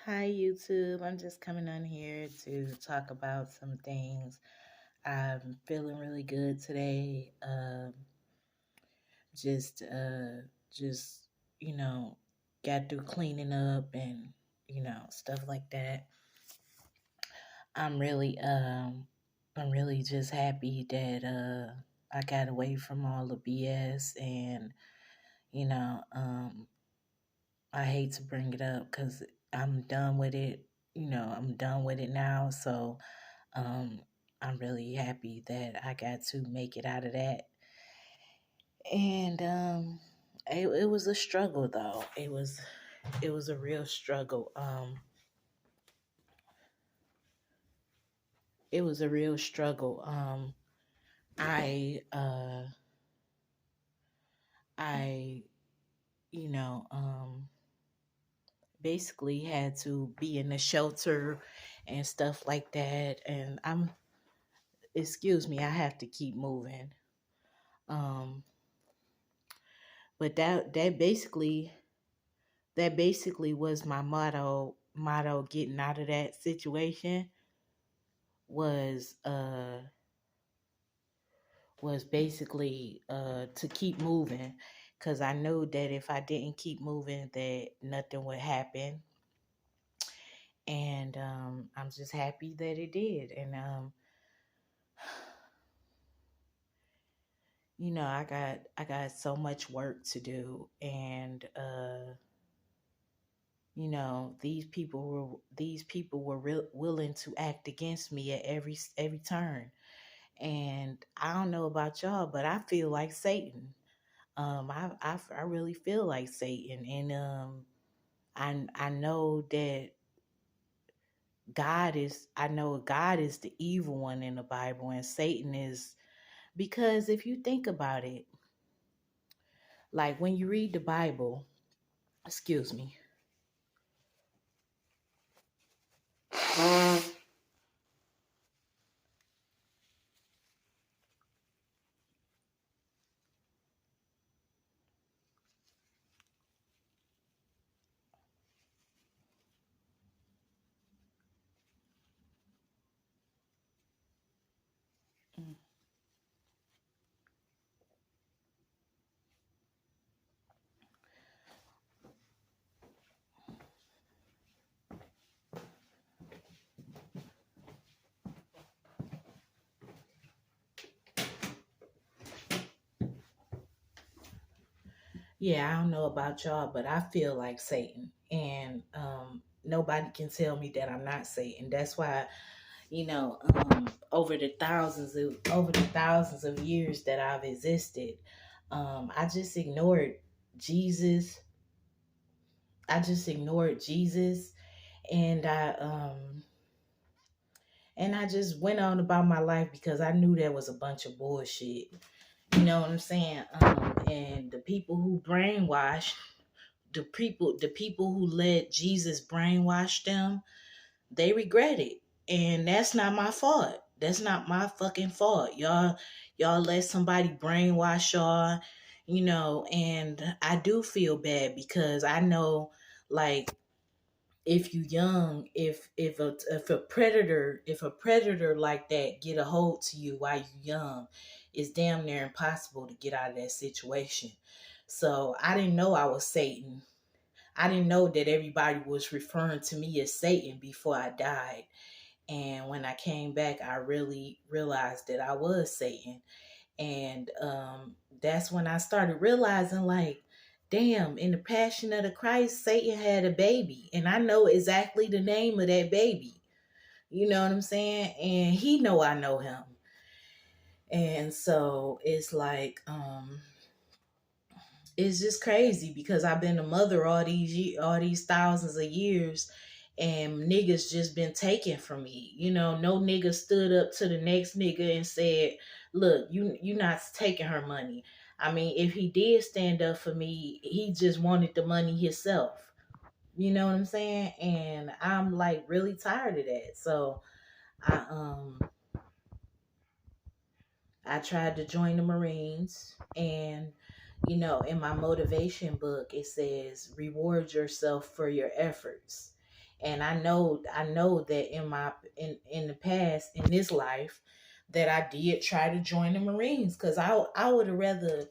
Hi, YouTube. I'm just coming on here to talk about some things. I'm feeling really good today. Just, uh, just you know, got through cleaning up and stuff like that. I'm really, um, I'm really just happy that I got away from all the BS and you know, um, I hate to bring it up because I'm done with it. I'm done with it now. So Um, I'm really happy that I got to make it out of that. And it was a struggle though. It was a real struggle. It was a real struggle. I I you know basically had to be in the shelter and stuff like that. And excuse me, I have to keep moving. Um, but that basically was my motto getting out of that situation was basically to keep moving, because I knew that if I didn't keep moving that nothing would happen. And I'm just happy that it did. And I got so much work to do. And these people were willing to act against me at every turn. And I don't know about y'all, but I feel like Satan. I really feel like Satan. And I know that God is the evil one in the Bible, and Satan is, because if you think about it, like when you read the Bible, excuse me. Yeah, I don't know about y'all, but I feel like Satan. And nobody can tell me that I'm not Satan. That's why, over the thousands of years that I've existed, I just ignored Jesus. I just ignored Jesus, and I just went on about my life because I knew that was a bunch of bullshit. You know what I'm saying? And the people who brainwashed, the people who let Jesus brainwash them, they regret it. And that's not my fault. That's not my fucking fault. Y'all let somebody brainwash y'all, and I do feel bad because I know, like, if you young, if a predator like that get a hold to you while you young, it's damn near impossible to get out of that situation. So I didn't know I was Satan. I didn't know that everybody was referring to me as Satan before I died. And when I came back, I really realized that I was Satan. And that's when I started realizing, like, damn, in the Passion of the Christ, Satan had a baby. And I know exactly the name of that baby. You know what I'm saying? And he know I know him. And so it's like, it's just crazy because I've been a mother all these thousands of years, and niggas just been taken from me. No nigga stood up to the next nigga and said, "Look, you not taking her money." I mean, if he did stand up for me, he just wanted the money himself. You know what I'm saying? And I'm like really tired of that. So I I tried to join the Marines, and in my motivation book, it says reward yourself for your efforts. And I know that in the past, in this life, that I did try to join the Marines, because I would have rather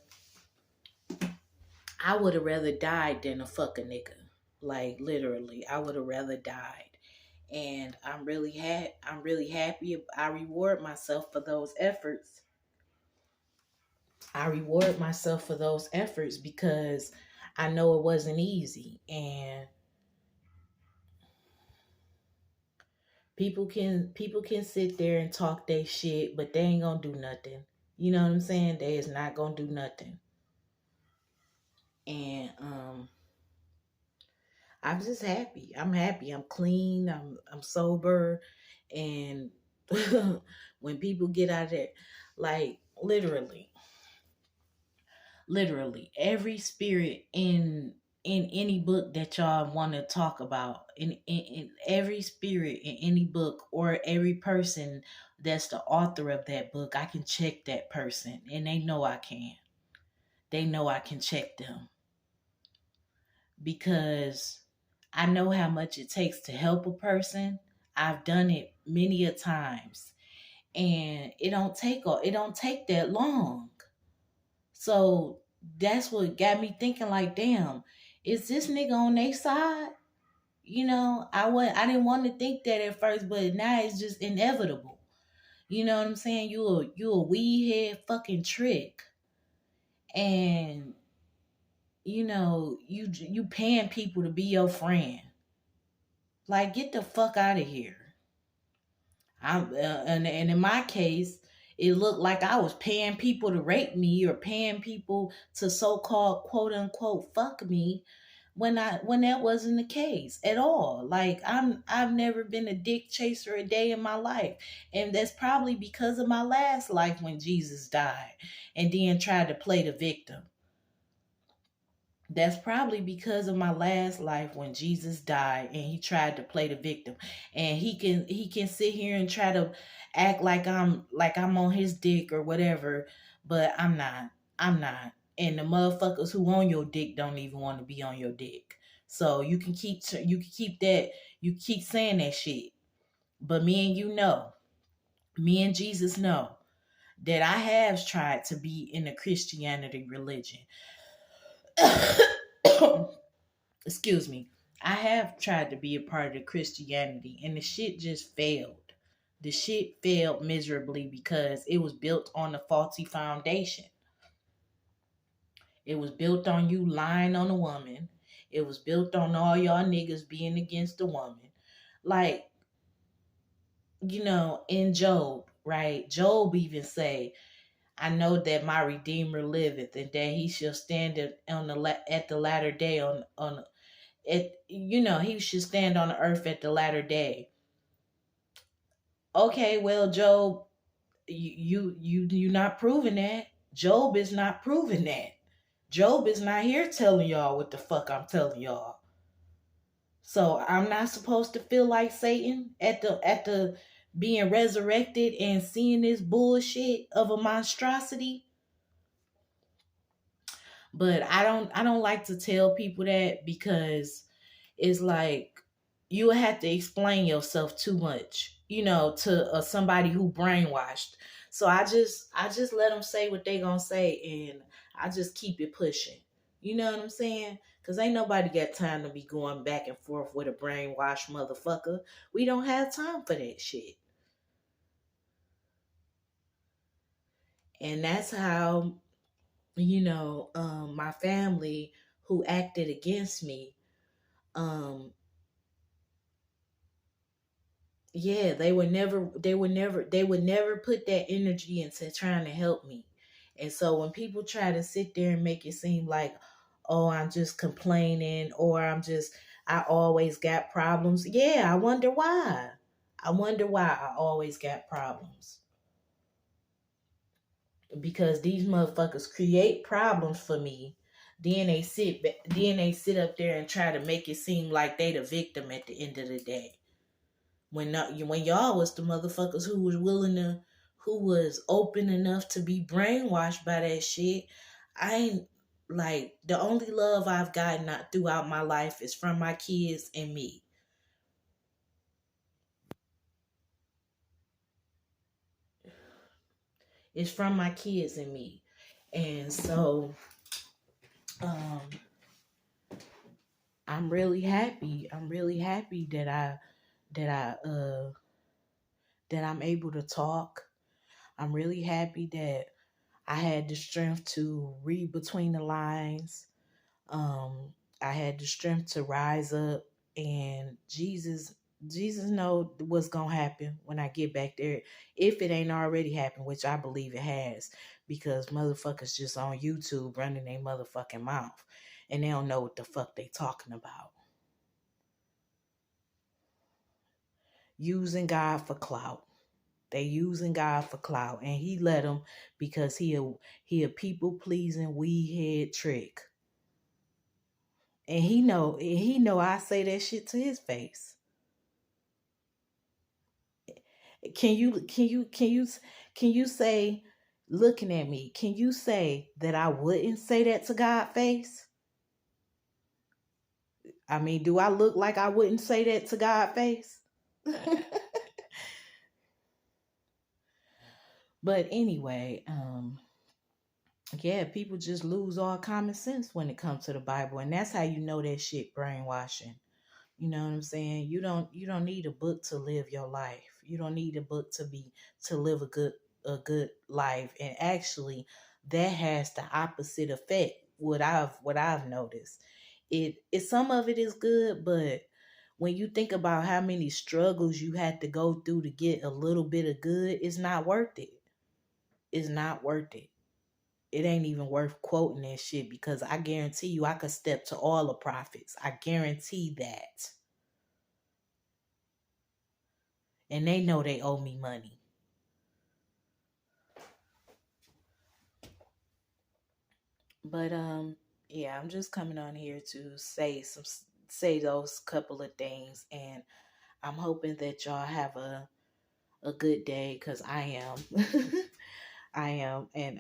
died than a fuck a nigga. Like literally, I would have rather died. And I'm really happy. I reward myself for those efforts. I reward myself for those efforts because I know it wasn't easy. And people can sit there and talk their shit, but they ain't gonna do nothing. You know what I'm saying? They is not gonna do nothing. And I'm just happy. I'm happy. I'm clean. I'm sober. And when people get out of there, like literally every spirit in any book that y'all want to talk about, in every spirit in any book, or every person that's the author of that book, I can check that person, and they know I can. They know I can check them, because I know how much it takes to help a person. I've done it many a times, and it don't take that long. So that's what got me thinking, like, damn, is this nigga on their side? I didn't want to think that at first, but now it's just inevitable. You know what I'm saying? You a weed head fucking trick, and you paying people to be your friend. Like, get the fuck out of here. And in my case, it looked like I was paying people to rape me, or paying people to so-called quote unquote fuck me, when that wasn't the case at all. Like, I've never been a dick chaser a day in my life. And that's probably because of my last life when Jesus died and then tried to play the victim. That's probably because of my last life when Jesus died and he tried to play the victim. And he can sit here and try to act like I'm on his dick or whatever, but I'm not. I'm not. And the motherfuckers who on your dick don't even want to be on your dick. So you can keep that, you keep saying that shit. But me and Jesus know that I have tried to be in the Christianity religion. Excuse me. I have tried to be a part of the Christianity, and the shit just failed. The shit failed miserably because it was built on a faulty foundation. It was built on you lying on a woman. It was built on all y'all niggas being against the woman. Like, in Job, right? Job even say, I know that my Redeemer liveth, and that he shall stand at the latter day on it. He should stand on the earth at the latter day. Okay, well, Job, you not proving that. Job is not proving that. Job is not here telling y'all what the fuck I'm telling y'all. So I'm not supposed to feel like Satan at the being resurrected and seeing this bullshit of a monstrosity. But I don't like to tell people that, because it's like you would have to explain yourself too much, to somebody who brainwashed. So I just let them say what they gonna say, and I just keep it pushing. You know what I'm saying? Cause ain't nobody got time to be going back and forth with a brainwashed motherfucker. We don't have time for that shit. And that's how, my family who acted against me, um, yeah, they would never put that energy into trying to help me. And so when people try to sit there and make it seem like, oh, I'm just complaining, or I always got problems. Yeah, I wonder why. I wonder why I always got problems. Because these motherfuckers create problems for me. Then they sit up there and try to make it seem like they the victim at the end of the day. When y'all was the motherfuckers who was open enough to be brainwashed by that shit. I ain't, like, the only love I've gotten throughout my life is from my kids and me. It's from my kids and me. And so um I'm really happy. I'm really happy that I'm able to talk. I'm really happy that I had the strength to read between the lines. Um, I had the strength to rise up, and Jesus know what's gonna happen when I get back there. If it ain't already happened, which I believe it has, because motherfuckers just on YouTube running their motherfucking mouth, and they don't know what the fuck they talking about. Using God for clout. They using God for clout, and He let them because he a people pleasing weed head trick, and he know I say that shit to his face. Can you say, looking at me? Can you say that I wouldn't say that to God face? I mean, do I look like I wouldn't say that to God face? But anyway, yeah, people just lose all common sense when it comes to the Bible, and that's how you know that shit brainwashing. You know what I'm saying? You don't need a book to live your life. You don't need a book to live a good life. And actually, that has the opposite effect. What I've noticed. It some of it is good, but when you think about how many struggles you had to go through to get a little bit of good, it's not worth it. It's not worth it. It ain't even worth quoting that shit because I guarantee you I could step to all the prophets. I guarantee that. And they know they owe me money. But yeah, I'm just coming on here to say those couple of things, and I'm hoping that y'all have a good day cuz I am. I am, and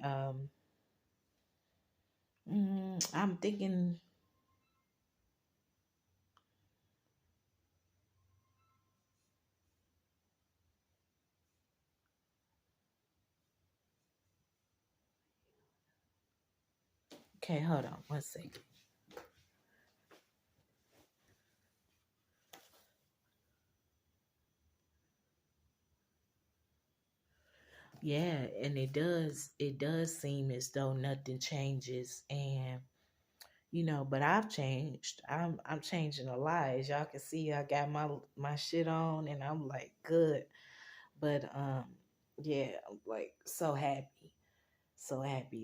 I'm thinking. Okay, hold on one second. Yeah, and it does seem as though nothing changes, and but I've changed. I'm changing a lot. As y'all can see, I got my shit on, and I'm like good. But yeah, I'm like so happy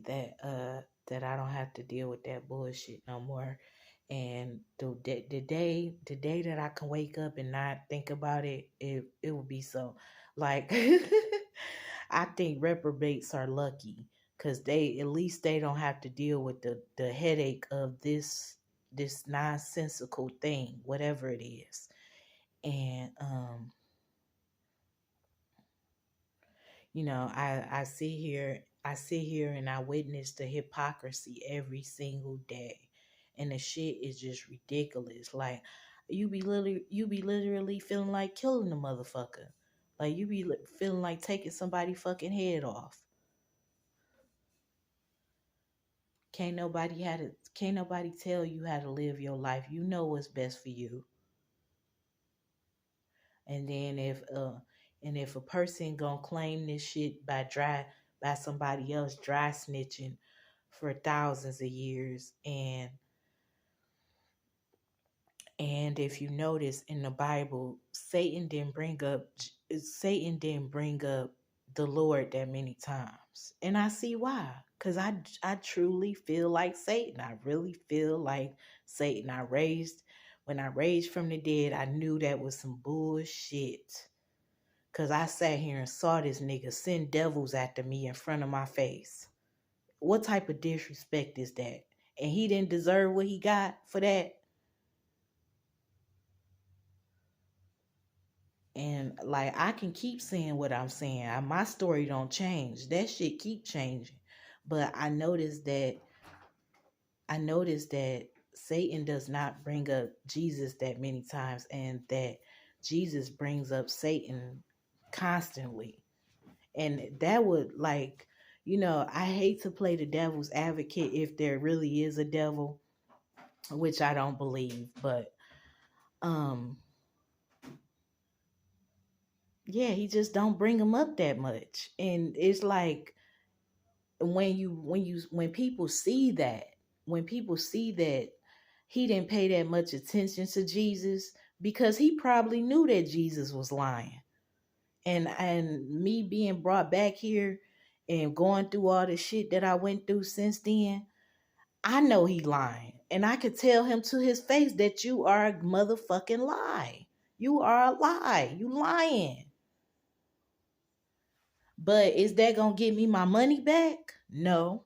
that I don't have to deal with that bullshit no more. And the day that I can wake up and not think about it, it will be so like I think reprobates are lucky because they at least they don't have to deal with the headache of this nonsensical thing, whatever it is. And I sit here and I witness the hypocrisy every single day. And the shit is just ridiculous. Like you be literally feeling like killing the motherfucker. Like feeling like taking somebody fucking head off. Can't nobody tell you how to live your life. You know what's best for you. And then if a person gonna claim this shit by somebody else dry snitching for thousands of years, and if you notice in the Bible, Satan didn't bring up the Lord that many times. And I see why. Cause I truly feel like Satan. I really feel like Satan. When I raised from the dead, I knew that was some bullshit. Cause I sat here and saw this nigga send devils after me in front of my face. What type of disrespect is that? And he didn't deserve what he got for that. And like I can keep saying what I'm saying. My story don't change. That shit keep changing. But I noticed that Satan does not bring up Jesus that many times, and that Jesus brings up Satan constantly. And that would like I hate to play the devil's advocate if there really is a devil, which I don't believe, but um yeah, he just don't bring them up that much. And it's like when people see that, when people see that he didn't pay that much attention to Jesus, because he probably knew that Jesus was lying. And me being brought back here and going through all the shit that I went through since then, I know he lying. And I could tell him to his face that you are a motherfucking lie. You are a lie. You lying. But is that gonna get me my money back? No.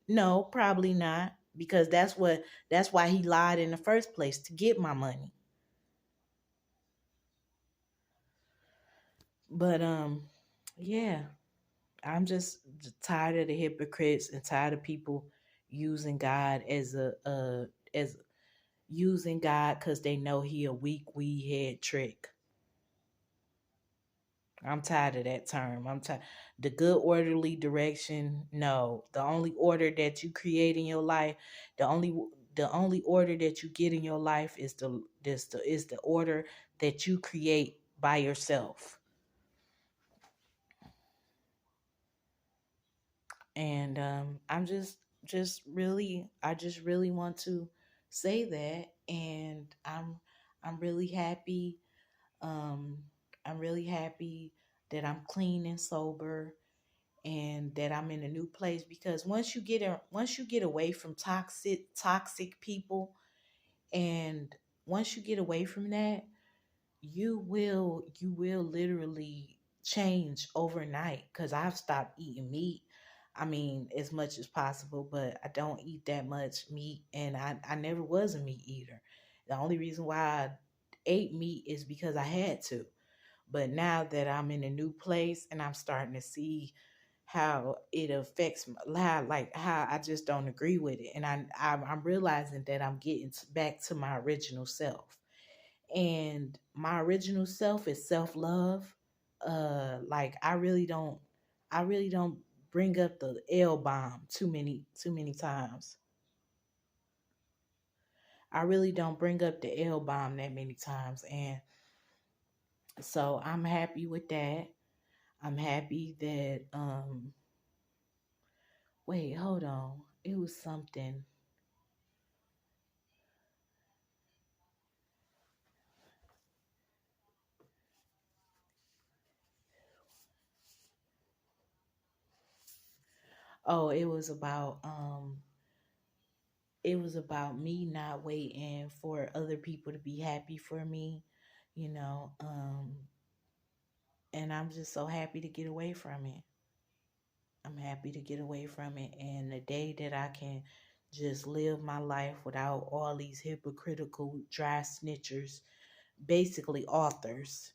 No, probably not. Because that's why he lied in the first place, to get my money. But yeah, I'm just tired of the hypocrites and tired of people using God as using God because they know he a weak weed head trick. I'm tired of that term. I'm tired. The good orderly direction. No, the only order that you create in your life, the only the only order that you get in your life is the order that you create by yourself. And I just really want to say that. And I'm really happy. Um, I'm really happy that I'm clean and sober, and that I'm in a new place, because once you get away from toxic people, and once you get away from that, you will literally change overnight. Because I've stopped eating meat, I mean, as much as possible, but I don't eat that much meat, and I never was a meat eater. The only reason why I ate meat is because I had to. But now that I'm in a new place and I'm starting to see how it affects how I just don't agree with it, and I'm realizing that I'm getting back to my original self. And my original self is self-love. Like I really don't bring up the L bomb too many times. I really don't bring up the L bomb that many times. And so I'm happy with that. I'm happy that wait, hold on. It was something. Oh, it was about me not waiting for other people to be happy for me, you know. And I'm just so happy to get away from it. I'm happy to get away from it. And the day that I can just live my life without all these hypocritical dry snitchers, basically authors.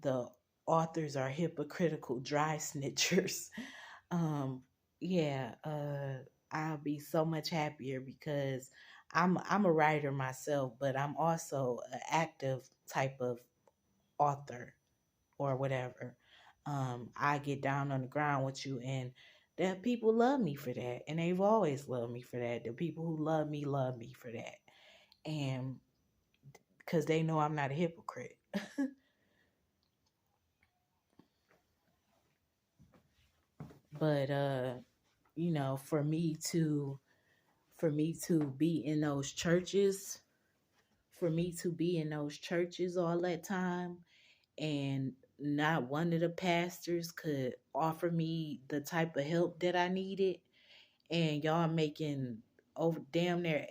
The authors are hypocritical dry snitchers. Um, yeah, I'll be so much happier, because I'm a writer myself, but I'm also an active type of author or whatever. I get down on the ground with you, and that people love me for that, and they've always loved me for that. The people who love me for that, and because they know I'm not a hypocrite. But for me to be in those churches, all that time, and not one of the pastors could offer me the type of help that I needed, and y'all making over damn near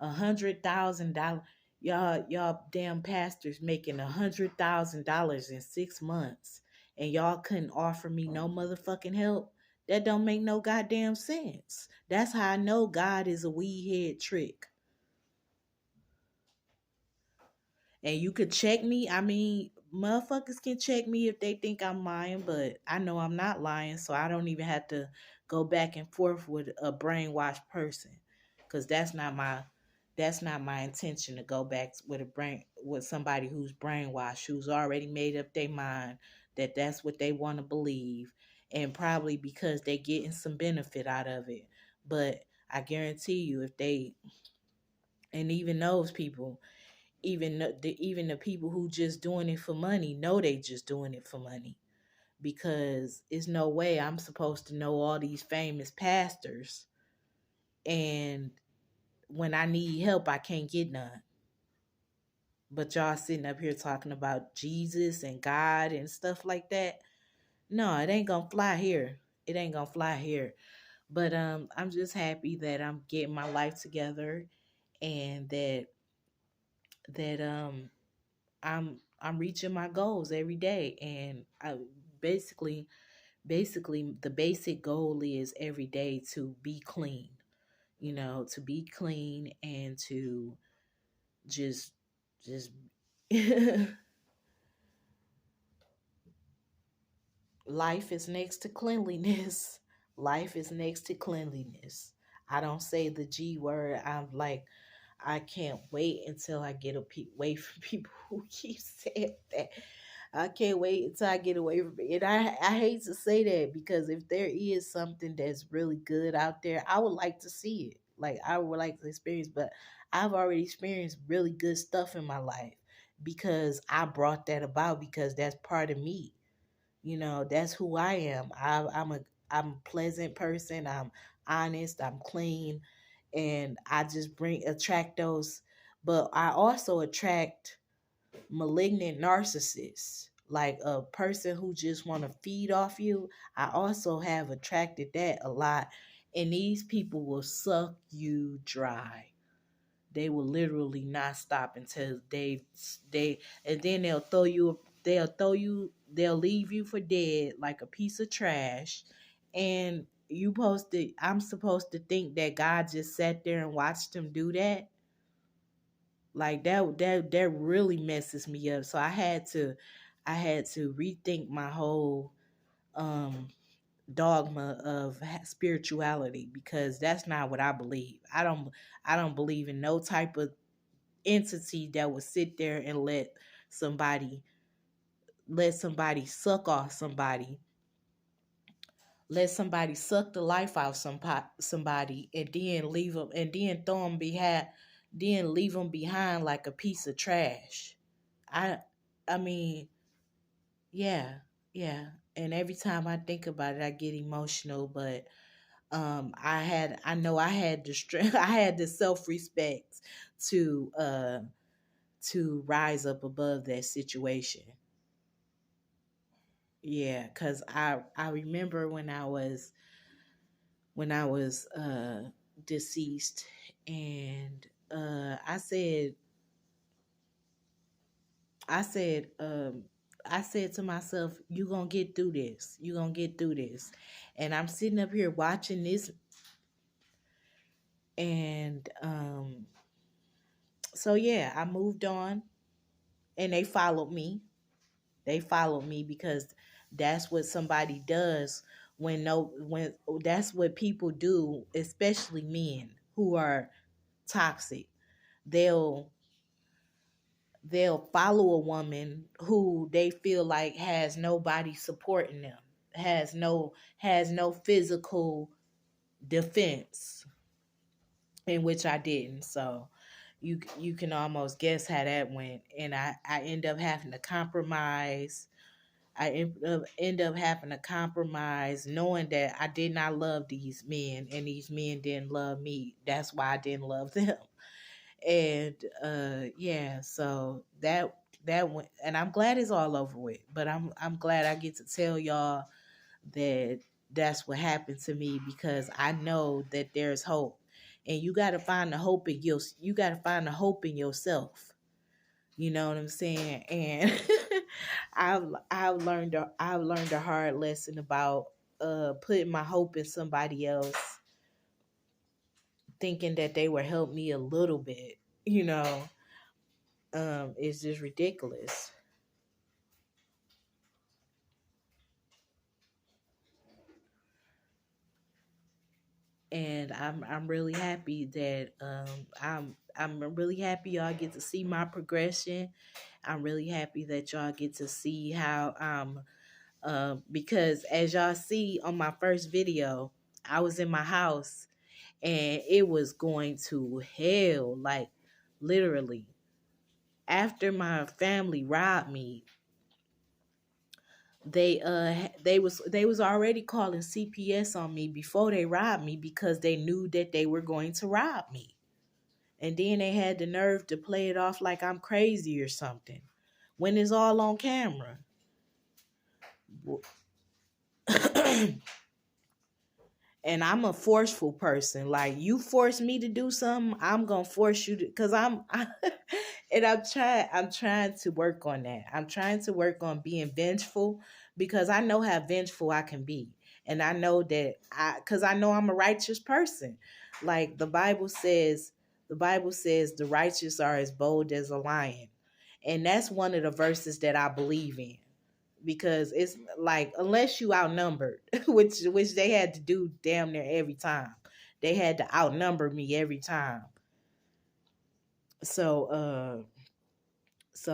$100,000. Y'all damn pastors making $100,000 in 6 months, and y'all couldn't offer me no motherfucking help. That don't make no goddamn sense. That's how I know God is a weed head trick. And you could check me. I mean, motherfuckers can check me if they think I'm lying, but I know I'm not lying, so I don't even have to go back and forth with a brainwashed person, cuz that's not my intention, to go back with somebody who's brainwashed, who's already made up their mind that that's what they want to believe, and probably because they getting some benefit out of it. But I guarantee you, if they, and even those people, even the people who just doing it for money, know they just doing it for money, because it's no way I'm supposed to know all these famous pastors, and when I need help I can't get none. But y'all sitting up here talking about Jesus and God and stuff like that. No, it ain't gonna fly here. It ain't gonna fly here. But I'm just happy that I'm getting my life together, and that I'm reaching my goals every day. And I basically basically the basic goal is every day to be clean, to be clean, and to just life is next to cleanliness. Life is next to cleanliness. I don't say the G word. I'm like, I can't wait until I get away from people who keep saying that. I can't wait until I get away from it. And I hate to say that, because if there is something that's really good out there, I would like to see it. Like, I would like to experience, but I've already experienced really good stuff in my life because I brought that about, because that's part of me. That's who I am. I'm a pleasant person. I'm honest. I'm clean, and I just bring attract those. But I also attract malignant narcissists, like a person who just want to feed off you. I also have attracted that a lot, and these people will suck you dry. They will literally not stop until they and then they'll leave you for dead like a piece of trash. And I'm supposed to think that God just sat there and watched them do that. Like, that really messes me up. So I had to rethink my whole um dogma of spirituality, because that's not what I believe. I don't believe in no type of entity that would sit there and somebody let somebody suck off somebody, let somebody suck the life out somebody, and then leave them, and then throw them behind, then leave them behind like a piece of trash. I I mean, yeah, yeah. And every time I think about it, I get emotional. But I know I had the strength, I had the self-respect to rise up above that situation. Yeah, cuz I remember when I was deceased, and I said I said to myself, you going to get through this. You going to get through this. And I'm sitting up here watching this, and so yeah, I moved on, and they followed me. They followed me because that's what somebody does when that's what people do, especially men who are toxic. They'll they'll follow a woman who they feel like has nobody supporting them, has no physical defense, in which I didn't. So you can almost guess how that went, and I end up having to compromise. I end up having to compromise, knowing that I did not love these men, and these men didn't love me. That's why I didn't love them. And yeah, so that went, and I'm glad it's all over with. But I'm glad I get to tell y'all that that's what happened to me, because I know that there's hope. And you got to find the hope in you got to find the hope in yourself. You know what I'm saying? And I've learned a hard lesson about putting my hope in somebody else, thinking that they would help me a little bit. You know, it's just ridiculous. And I'm really happy that I'm really happy y'all get to see my progression. I'm really happy that y'all get to see how Because as y'all see on my first video, I was in my house and it was going to hell, like literally. After my family robbed me, they was already calling CPS on me before they robbed me because they knew that they were going to rob me. And then they had the nerve to play it off like I'm crazy or something when it's all on camera. And I'm a forceful person. Like, you force me to do something, I'm gonna force you to, cause and I'm trying to work on that. I'm trying to work on being vengeful because I know how vengeful I can be, and I know that cause I know I'm a righteous person. Like the Bible says the righteous are as bold as a lion, and that's one of the verses that I believe in because it's like unless you outnumbered, which they had to do damn near every time. They had to outnumber me every time. So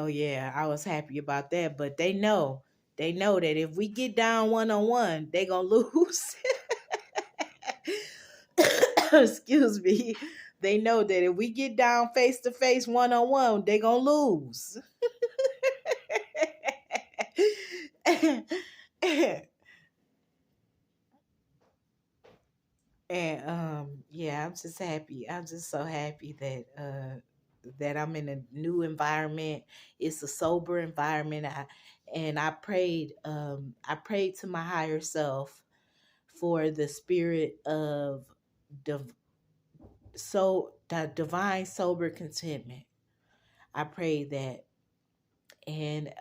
yeah, I was happy about that. But they know that if we get down 1-on-1, they gonna lose. Excuse me. They know that if we get down face to face 1-on-1, they gonna lose. And yeah, I'm just happy. I'm just so happy that I'm in a new environment. It's a sober environment. I prayed to my higher self for the spirit of div- the divine sober contentment. I prayed that, and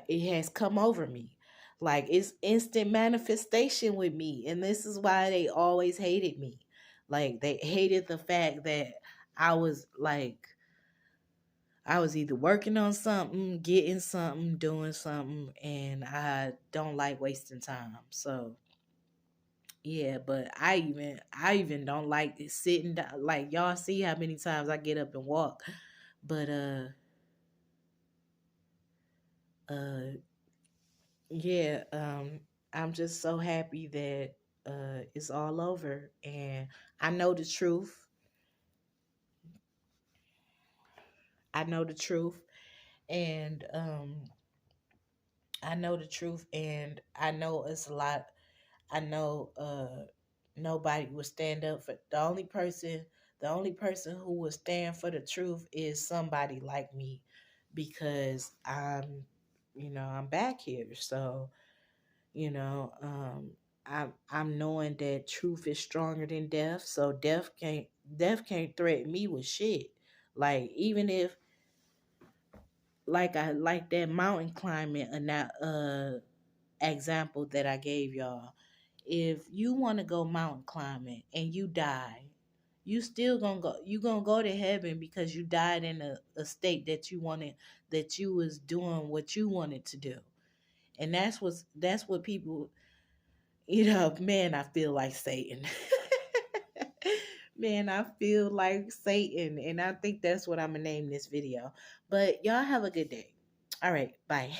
it has come over me. Like, it's instant manifestation with me, and this is why they always hated me. Like, they hated the fact that I was either working on something, getting something, doing something, and I don't like wasting time. So yeah, but I even don't like sitting down. Like, y'all see how many times I get up and walk, but uh yeah, I'm just so happy that it's all over, and I know the truth. I know the truth, and I know the truth, and I know it's a lot. I know nobody would stand up for the only person who would stand for the truth is somebody like me, because I'm back here. So you know I'm knowing that truth is stronger than death, so death can't threaten me with shit. Like, even if, I like that mountain climbing and that example that I gave y'all. If you want to go mountain climbing and you die, you gonna go to heaven because you died in a state that you was doing what you wanted to do. And that's what people, man, I feel like Satan. Man, I feel like Satan. And I think that's what I'm going to name this video. But y'all have a good day. All right. Bye.